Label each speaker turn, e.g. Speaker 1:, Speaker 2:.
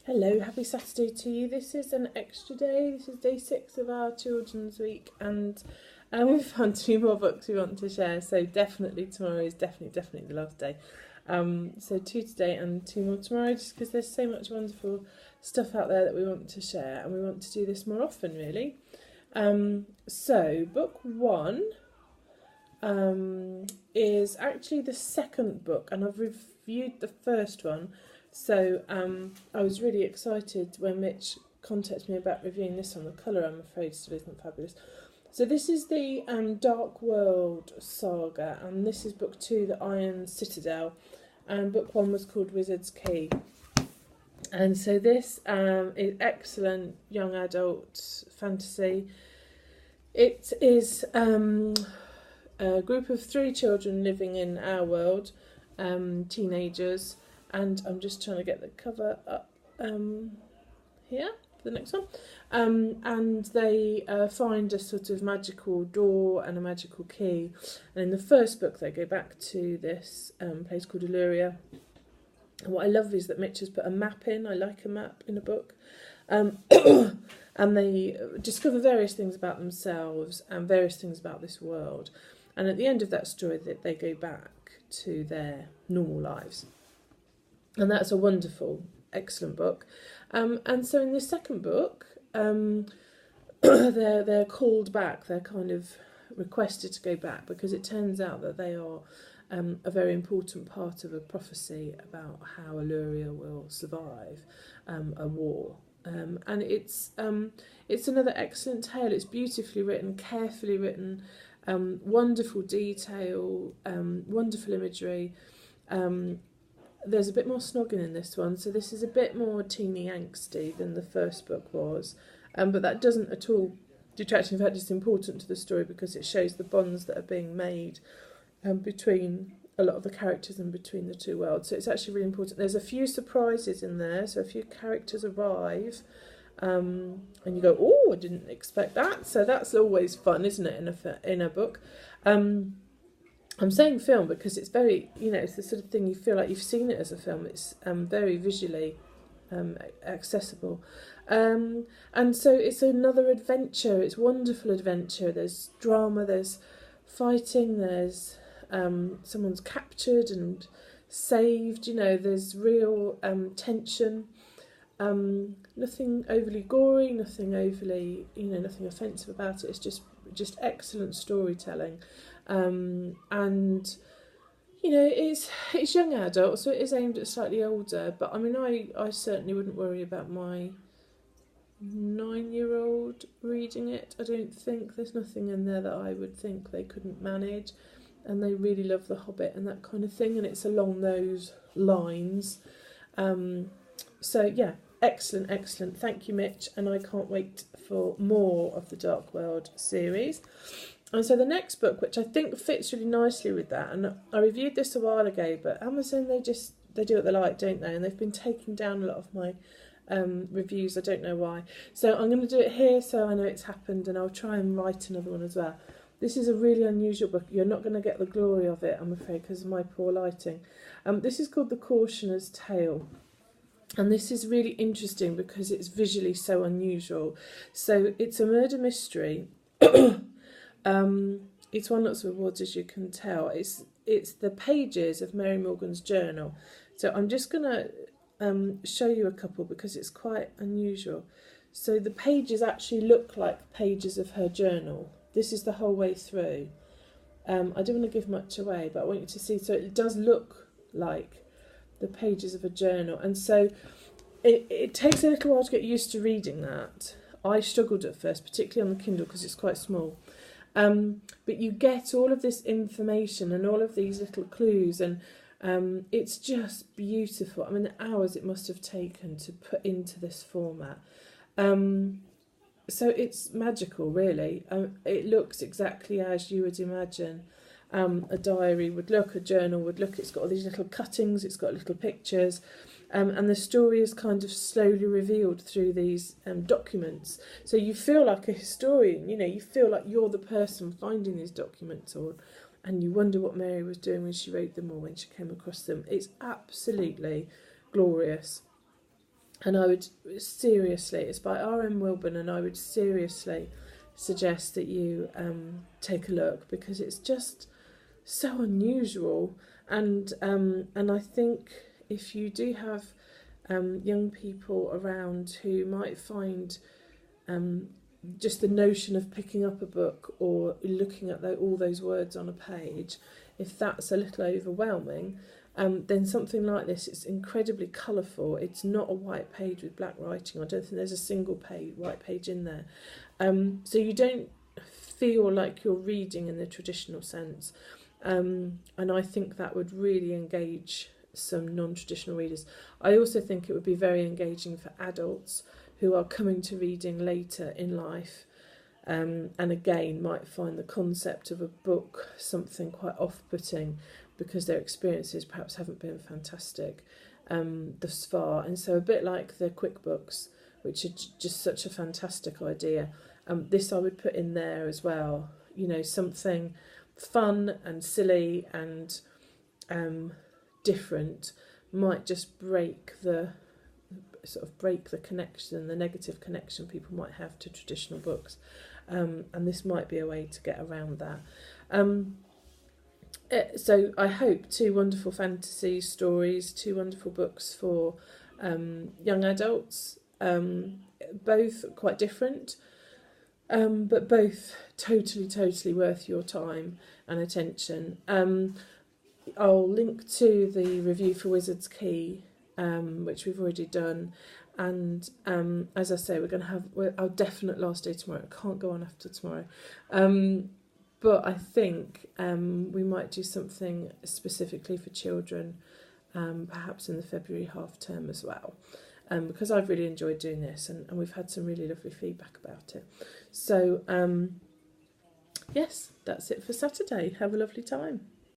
Speaker 1: Hello, happy Saturday to you. This is an extra day. This is day 6 of our children's week, and we've found 2 more books we want to share. So definitely tomorrow is definitely the last day. So 2 today and 2 more tomorrow, just because there's so much wonderful stuff out there that we want to share, and we want to do this more often, really. So book 1 is actually the second book, and I've reviewed the first one. So I was really excited when Mitch contacted me about reviewing this one. The colour, I'm afraid, still isn't fabulous. So this is the Dark World saga, and this is book 2, The Iron Citadel, and book 1 was called Wizard's Key. And so this is excellent young adult fantasy. It is a group of 3 children living in our world, teenagers. And I'm just trying to get the cover up here for the next one. And they find a sort of magical door and a magical key. And in the first book, they go back to this place called Illyria. And what I love is that Mitch has put a map in. I like a map in a book. And they discover various things about themselves and various things about this world. And at the end of that story, they go back to their normal lives. And that's a wonderful, excellent book. And so in the second book, they're called back. They're kind of requested to go back because it turns out that they are a very important part of a prophecy about how Illyria will survive a war. And it's another excellent tale. It's beautifully written, carefully written, wonderful detail, wonderful imagery. There's a bit more snogging in this one, so this is a bit more teeny angsty than the first book was, but that doesn't at all detract. In fact, it's important to the story because it shows the bonds that are being made between a lot of the characters and between the 2 worlds. So it's actually really important. There's a few surprises in there, so a few characters arrive, and you go, "Oh, I didn't expect that." So that's always fun, isn't it, in a book? I'm saying film because it's very, it's the sort of thing you feel like you've seen it as a film. It's very visually accessible. And so it's another adventure. It's wonderful adventure. There's drama, there's fighting, there's someone's captured and saved. There's real tension. Nothing overly gory, nothing overly, nothing offensive about it. It's just excellent storytelling. And it's young adult, so it is aimed at slightly older, but I mean I certainly wouldn't worry about my 9-year-old reading it. I don't think there's nothing in there that I would think they couldn't manage, and they really love The Hobbit and that kind of thing, and it's along those lines. So yeah, excellent, thank you, Mitch, and I can't wait for more of the Dark World series. And so the next book, which I think fits really nicely with that, and I reviewed this a while ago, but Amazon, they do what they like, don't they? And they've been taking down a lot of my reviews. I don't know why. So I'm going to do it here so I know it's happened, and I'll try and write another one as well. This is a really unusual book. You're not going to get the glory of it, I'm afraid, because of my poor lighting. This is called The Cautioner's Tale. And this is really interesting because it's visually so unusual. So it's a murder mystery. It's won lots of awards, as you can tell. It's the pages of Mary Morgan's journal. So I'm just going to show you a couple because it's quite unusual. So the pages actually look like pages of her journal. This is the whole way through. I don't want to give much away, but I want you to see. So it does look like the pages of a journal. And so it takes a little while to get used to reading that. I struggled at first, particularly on the Kindle because it's quite small. But you get all of this information and all of these little clues, and it's just beautiful. I mean, the hours it must have taken to put into this format. So it's magical, really. It looks exactly as you would imagine a diary would look, a journal would look. It's got all these little cuttings, it's got little pictures, and the story is kind of slowly revealed through these documents. So you feel like a historian, you feel like you're the person finding these documents, and you wonder what Mary was doing when she wrote them or when she came across them. It's absolutely glorious. And I would seriously, it's by R.M. Wilburn, and I would seriously suggest that you take a look, because it's just so unusual. And I think if you do have young people around who might find just the notion of picking up a book or looking at all those words on a page, if that's a little overwhelming, then something like this, it's incredibly colourful. It's not a white page with black writing. I don't think there's a single white page in there. So you don't feel like you're reading in the traditional sense. And I think that would really engage some non-traditional readers. I also think it would be very engaging for adults who are coming to reading later in life, and again might find the concept of a book something quite off-putting because their experiences perhaps haven't been fantastic thus far. And so a bit like the quick books, which are just such a fantastic idea, this I would put in there as well. You know, something fun and silly and different might just break the connection, the negative connection people might have to traditional books, and this might be a way to get around that. So I hope 2 wonderful fantasy stories, 2 wonderful books for young adults, both quite different, but both totally worth your time and attention. I'll link to the review for Wizard's Key, which we've already done, and as I say, we're going to have our definite last day tomorrow. It can't go on after tomorrow, but I think we might do something specifically for children, perhaps in the February half term as well, because I've really enjoyed doing this, and we've had some really lovely feedback about it. So yes, that's it for Saturday. Have a lovely time.